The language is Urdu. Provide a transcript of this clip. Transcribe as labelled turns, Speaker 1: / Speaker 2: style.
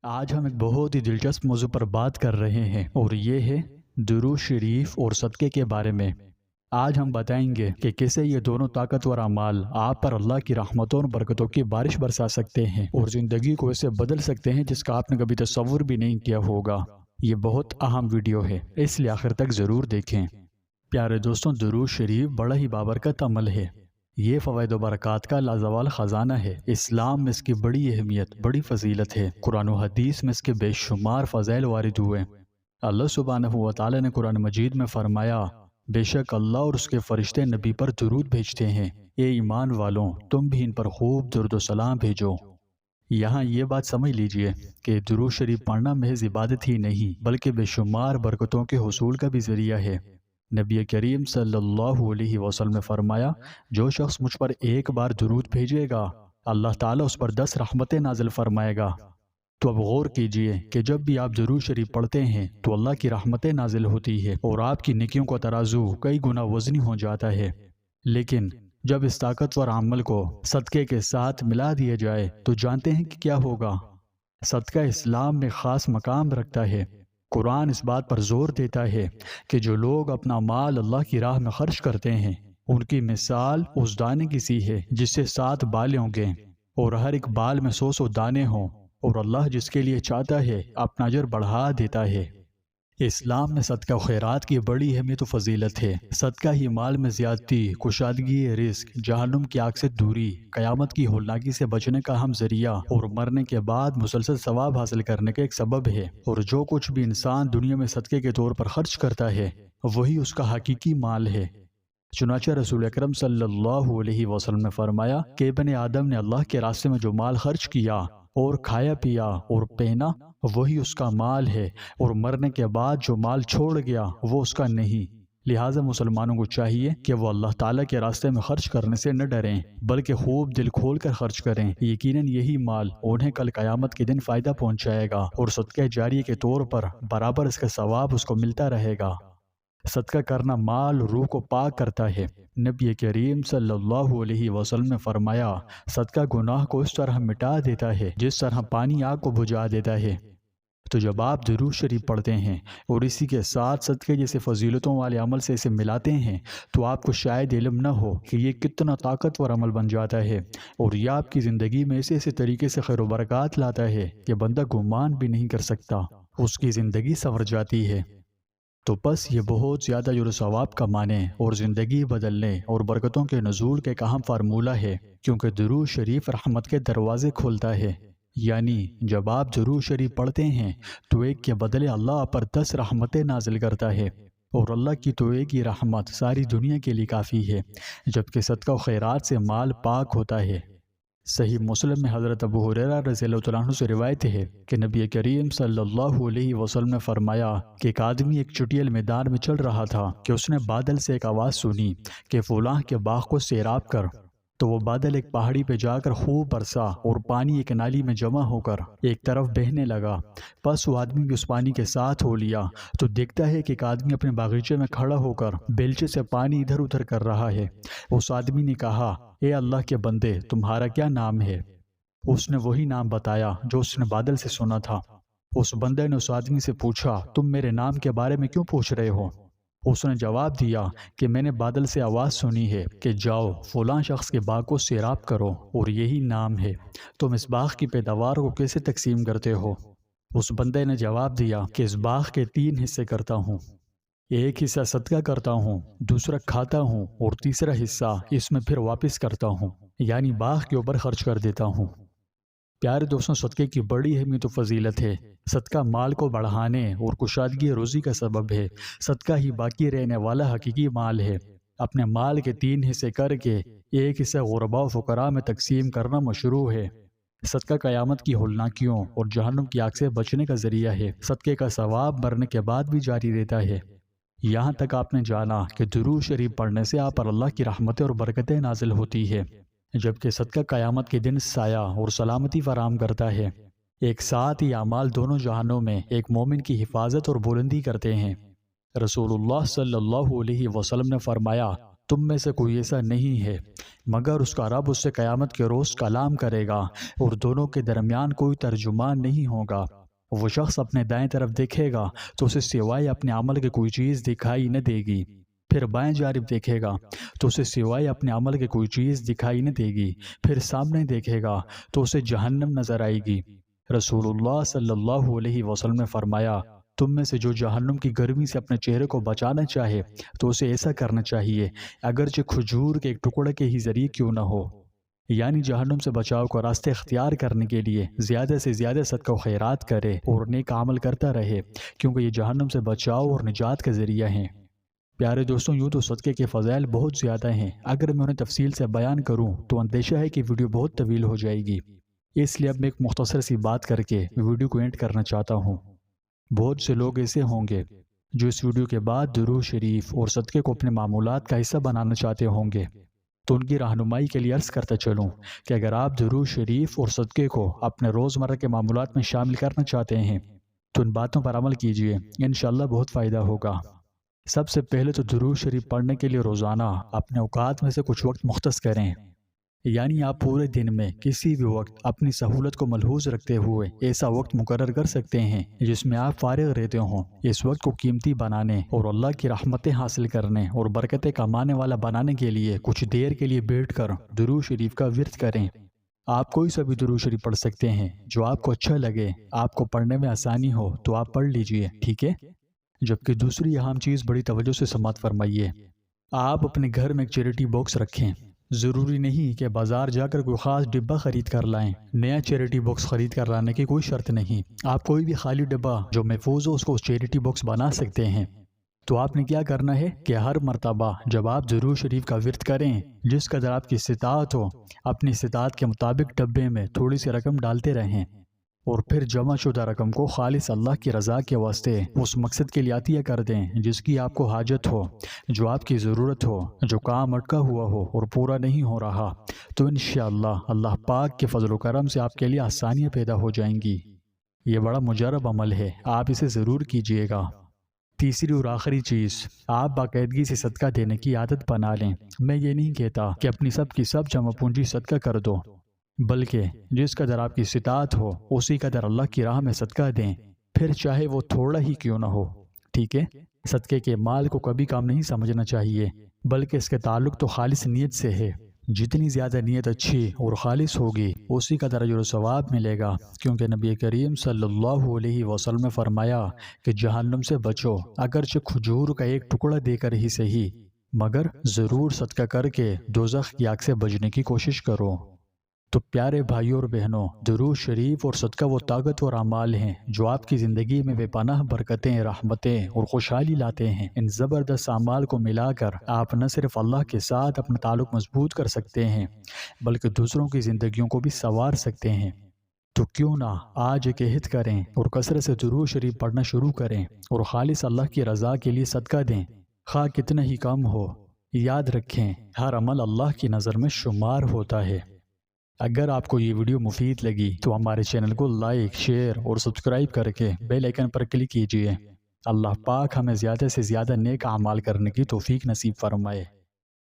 Speaker 1: آج ہم ایک بہت ہی دلچسپ موضوع پر بات کر رہے ہیں اور یہ ہے درود شریف اور صدقے کے بارے میں۔ آج ہم بتائیں گے کہ کیسے یہ دونوں طاقتور اعمال آپ پر اللہ کی رحمتوں اور برکتوں کی بارش برسا سکتے ہیں اور زندگی کو ایسے بدل سکتے ہیں جس کا آپ نے کبھی تصور بھی نہیں کیا ہوگا۔ یہ بہت اہم ویڈیو ہے، اس لیے آخر تک ضرور دیکھیں۔ پیارے دوستوں، درود شریف بڑا ہی بابرکت عمل ہے۔ یہ فوائد و برکات کا لازوال خزانہ ہے۔ اسلام میں اس کی بڑی اہمیت، بڑی فضیلت ہے۔ قرآن و حدیث میں اس کے بے شمار فضائل وارد ہوئے۔ اللہ سبحانہ و تعالی نے قرآن مجید میں فرمایا، بے شک اللہ اور اس کے فرشتے نبی پر درود بھیجتے ہیں، اے ایمان والوں تم بھی ان پر خوب درود و سلام بھیجو۔ یہاں یہ بات سمجھ لیجئے کہ درود شریف پڑھنا محض عبادت ہی نہیں بلکہ بے شمار برکتوں کے حصول کا بھی ذریعہ ہے۔ نبی کریم صلی اللہ علیہ وسلم نے فرمایا، جو شخص مجھ پر ایک بار درود بھیجے گا اللہ تعالیٰ اس پر 10 رحمتیں نازل فرمائے گا۔ تو اب غور کیجئے کہ جب بھی آپ درود شریف پڑھتے ہیں تو اللہ کی رحمتیں نازل ہوتی ہے اور آپ کی نیکیوں کا ترازو کئی گنا وزنی ہو جاتا ہے۔ لیکن جب اس طاقتور عمل کو صدقے کے ساتھ ملا دیا جائے تو جانتے ہیں کہ کیا ہوگا؟ صدقہ اسلام میں خاص مقام رکھتا ہے۔ قرآن اس بات پر زور دیتا ہے کہ جو لوگ اپنا مال اللہ کی راہ میں خرچ کرتے ہیں ان کی مثال اس دانے کی سی ہے جس سے 7 بالیں ہوں گے اور ہر ایک بال میں 100 دانے ہوں، اور اللہ جس کے لیے چاہتا ہے اپنا اجر بڑھا دیتا ہے۔ اسلام میں صدقہ و خیرات کی بڑی اہمیت و فضیلت ہے۔ صدقہ ہی مال میں زیادتی، کشادگی رزق، جہنم کی آگ سے دوری، قیامت کی ہولناکی سے بچنے کا اہم ذریعہ اور مرنے کے بعد مسلسل ثواب حاصل کرنے کا ایک سبب ہے۔ اور جو کچھ بھی انسان دنیا میں صدقے کے طور پر خرچ کرتا ہے وہی اس کا حقیقی مال ہے۔ چنانچہ رسول اکرم صلی اللہ علیہ وسلم نے فرمایا کہ ابن آدم نے اللہ کے راستے میں جو مال خرچ کیا اور کھایا پیا اور پہنا وہی اس کا مال ہے، اور مرنے کے بعد جو مال چھوڑ گیا وہ اس کا نہیں۔ لہٰذا مسلمانوں کو چاہیے کہ وہ اللہ تعالیٰ کے راستے میں خرچ کرنے سے نہ ڈریں بلکہ خوب دل کھول کر خرچ کریں۔ یقیناً یہی مال انہیں کل قیامت کے دن فائدہ پہنچائے گا اور صدقہ جاریہ کے طور پر برابر اس کا ثواب اس کو ملتا رہے گا۔ صدقہ کرنا مال اور روح کو پاک کرتا ہے۔ نبی کریم صلی اللہ علیہ وسلم نے فرمایا، صدقہ گناہ کو اس طرح مٹا دیتا ہے جس طرح پانی آگ کو بجھا دیتا ہے۔ تو جب آپ درود شریف پڑھتے ہیں اور اسی کے ساتھ صدقے جیسے فضیلتوں والے عمل سے اسے ملاتے ہیں تو آپ کو شاید علم نہ ہو کہ یہ کتنا طاقتور عمل بن جاتا ہے، اور یہ آپ کی زندگی میں ایسے طریقے سے خیر و برکات لاتا ہے کہ بندہ گمان بھی نہیں کر سکتا، اس کی زندگی سنور جاتی ہے۔ تو بس یہ بہت زیادہ اجر و ثواب کمانے اور زندگی بدلنے اور برکتوں کے نزول کے ایک اہم فارمولہ ہے، کیونکہ درود شریف رحمت کے دروازے کھولتا ہے۔ یعنی جب آپ درود شریف پڑھتے ہیں تو ایک کے بدلے اللہ آپ پر 10 رحمتیں نازل کرتا ہے، اور اللہ کی تو ایک ہی رحمت ساری دنیا کے لیے کافی ہے، جبکہ صدقہ و خیرات سے مال پاک ہوتا ہے۔ صحیح مسلم میں حضرت ابو ہریرہ رضی اللہ عنہ سے روایت ہے کہ نبی کریم صلی اللہ علیہ وسلم نے فرمایا کہ ایک آدمی ایک چٹیل میدان میں چل رہا تھا کہ اس نے بادل سے ایک آواز سنی کہ فلاں کے باغ کو سیراب کر۔ تو وہ بادل ایک پہاڑی پہ جا کر خوب برسا اور پانی ایک نالی میں جمع ہو کر ایک طرف بہنے لگا۔ پس وہ آدمی بھی اس پانی کے ساتھ ہو لیا تو دیکھتا ہے کہ ایک آدمی اپنے باغیچے میں کھڑا ہو کر بیلچے سے پانی ادھر ادھر کر رہا ہے۔ اس آدمی نے کہا، اے اللہ کے بندے، تمہارا کیا نام ہے؟ اس نے وہی نام بتایا جو اس نے بادل سے سنا تھا۔ اس بندے نے اس آدمی سے پوچھا، تم میرے نام کے بارے میں کیوں پوچھ رہے ہو؟ اس نے جواب دیا کہ میں نے بادل سے آواز سنی ہے کہ جاؤ فلاں شخص کے باغ کو سیراب کرو، اور یہی نام ہے۔ تم اس باغ کی پیداوار کو کیسے تقسیم کرتے ہو؟ اس بندے نے جواب دیا کہ اس باغ کے 3 حصے کرتا ہوں، ایک حصہ صدقہ کرتا ہوں، دوسرا کھاتا ہوں، اور تیسرا حصہ اس میں پھر واپس کرتا ہوں، یعنی باغ کے اوپر خرچ کر دیتا ہوں۔ پیارے دوستوں، صدقے کی بڑی اہمیت و فضیلت ہے۔ صدقہ مال کو بڑھانے اور کشادگی روزی کا سبب ہے۔ صدقہ ہی باقی رہنے والا حقیقی مال ہے۔ اپنے مال کے 3 حصے کر کے ایک حصہ غرباء و فقراء میں تقسیم کرنا مشروع ہے۔ صدقہ قیامت کی ہولناکیوں اور جہنم کی آگ سے بچنے کا ذریعہ ہے۔ صدقے کا ثواب مرنے کے بعد بھی جاری رہتا ہے۔ یہاں تک آپ نے جانا کہ درود شریف پڑھنے سے آپ پر اللہ کی رحمتیں اور برکتیں نازل ہوتی ہے، جبکہ صدقہ قیامت کے دن سایہ اور سلامتی فراہم کرتا ہے۔ ایک ساتھ ہی اعمال دونوں جہانوں میں ایک مومن کی حفاظت اور بلندی کرتے ہیں۔ رسول اللہ صلی اللہ علیہ وسلم نے فرمایا، تم میں سے کوئی ایسا نہیں ہے مگر اس کا رب اس سے قیامت کے روز کلام کرے گا اور دونوں کے درمیان کوئی ترجمان نہیں ہوگا۔ وہ شخص اپنے دائیں طرف دیکھے گا تو اسے سوائے اپنے عمل کی کوئی چیز دکھائی نہ دے گی، پھر بائیں جانب دیکھے گا تو اسے سوائے اپنے عمل کی کوئی چیز دکھائی نہ دے گی، پھر سامنے دیکھے گا تو اسے جہنم نظر آئے گی۔ رسول اللہ صلی اللہ علیہ وسلم نے فرمایا، تم میں سے جو جہنم کی گرمی سے اپنے چہرے کو بچانا چاہے تو اسے ایسا کرنا چاہیے اگرچہ کھجور کے ایک ٹکڑے کے ہی ذریعے کیوں نہ ہو، یعنی جہنم سے بچاؤ کو راستے اختیار کرنے کے لیے زیادہ سے زیادہ صدقہ و خیرات کرے اور نیک عمل کرتا رہے، کیونکہ یہ جہنم سے بچاؤ اور نجات کا ذریعہ ہیں۔ پیارے دوستوں، یوں تو صدقے کے فضائل بہت زیادہ ہیں، اگر میں انہیں تفصیل سے بیان کروں تو اندیشہ ہے کہ ویڈیو بہت طویل ہو جائے گی، اس لیے اب میں ایک مختصر سی بات کر کے ویڈیو کو اینڈ کرنا چاہتا ہوں۔ بہت سے لوگ ایسے ہوں گے جو اس ویڈیو کے بعد درود شریف اور صدقے کو اپنے معمولات کا حصہ بنانا چاہتے ہوں گے، تو ان کی رہنمائی کے لیے عرض کرتا چلوں کہ اگر آپ درود شریف اور صدقے کو اپنے روزمرہ کے معمولات میں شامل کرنا چاہتے ہیں تو ان باتوں پر عمل کیجئے، انشاءاللہ بہت فائدہ ہوگا۔ سب سے پہلے تو درود شریف پڑھنے کے لیے روزانہ اپنے اوقات میں سے کچھ وقت مختص کریں، یعنی آپ پورے دن میں کسی بھی وقت اپنی سہولت کو ملحوظ رکھتے ہوئے ایسا وقت مقرر کر سکتے ہیں جس میں آپ فارغ رہتے ہوں۔ اس وقت کو قیمتی بنانے اور اللہ کی رحمتیں حاصل کرنے اور برکتیں کمانے والا بنانے کے لیے کچھ دیر کے لیے بیٹھ کر درود شریف کا ورد کریں۔ آپ کوئی سا بھی درود شریف پڑھ سکتے ہیں جو آپ کو اچھا لگے، آپ کو پڑھنے میں آسانی ہو تو آپ پڑھ لیجئے، ٹھیک ہے؟ جبکہ دوسری اہم چیز بڑی توجہ سے سماعت فرمائیے، آپ اپنے گھر میں ایک چیریٹی باکس رکھیں۔ ضروری نہیں کہ بازار جا کر کوئی خاص ڈبہ خرید کر لائیں، نیا چیریٹی باکس خرید کر لانے کی کوئی شرط نہیں، آپ کوئی بھی خالی ڈبہ جو محفوظ ہو اس کو چیریٹی باکس بنا سکتے ہیں۔ تو آپ نے کیا کرنا ہے کہ ہر مرتبہ جب آپ درود شریف کا ورد کریں، جس قدر آپ کی استطاعت ہو، اپنی استطاعت کے مطابق ڈبے میں تھوڑی سی رقم ڈالتے رہیں اور پھر جمع شدہ رقم کو خالص اللہ کی رضا کے واسطے اس مقصد کے لیے عطیہ کر دیں جس کی آپ کو حاجت ہو، جو آپ کی ضرورت ہو، جو کام اٹکا ہوا ہو اور پورا نہیں ہو رہا، تو انشاءاللہ اللہ پاک کے فضل و کرم سے آپ کے لیے آسانیاں پیدا ہو جائیں گی۔ یہ بڑا مجرب عمل ہے، آپ اسے ضرور کیجئے گا۔ تیسری اور آخری چیز، آپ باقاعدگی سے صدقہ دینے کی عادت بنا لیں۔ میں یہ نہیں کہتا کہ اپنی سب کی سب جمع پونجی صدقہ کر دو، بلکہ جس قدر آپ کی استطاعت ہو اسی قدر اللہ کی راہ میں صدقہ دیں، پھر چاہے وہ تھوڑا ہی کیوں نہ ہو، ٹھیک ہے؟ صدقے کے مال کو کبھی کام نہیں سمجھنا چاہیے، بلکہ اس کے تعلق تو خالص نیت سے ہے۔ جتنی زیادہ نیت اچھی اور خالص ہوگی اسی قدر اجر و ثواب ملے گا، کیونکہ نبی کریم صلی اللہ علیہ وسلم نے فرمایا کہ جہنم سے بچو، اگرچہ کھجور کا ایک ٹکڑا دے کر ہی صحیح، مگر ضرور صدقہ کر کے دوزخ کی آگ سے بچنے کی کوشش کرو۔ تو پیارے بھائیوں اور بہنوں، درود شریف اور صدقہ وہ طاقتور اعمال ہیں جو آپ کی زندگی میں بے پناہ برکتیں، رحمتیں اور خوشحالی لاتے ہیں۔ ان زبردست اعمال کو ملا کر آپ نہ صرف اللہ کے ساتھ اپنا تعلق مضبوط کر سکتے ہیں بلکہ دوسروں کی زندگیوں کو بھی سنوار سکتے ہیں۔ تو کیوں نہ آج ایک عہد کریں اور کثرت سے درود شریف پڑھنا شروع کریں اور خالص اللہ کی رضا کے لیے صدقہ دیں، خواہ کتنا ہی کم ہو۔ یاد رکھیں، ہر عمل اللہ کی نظر میں شمار ہوتا ہے۔ اگر آپ کو یہ ویڈیو مفید لگی تو ہمارے چینل کو لائک، شیئر اور سبسکرائب کر کے بیل آئیکن پر کلک کیجیے۔ اللہ پاک ہمیں زیادہ سے زیادہ نیک اعمال کرنے کی توفیق نصیب فرمائے۔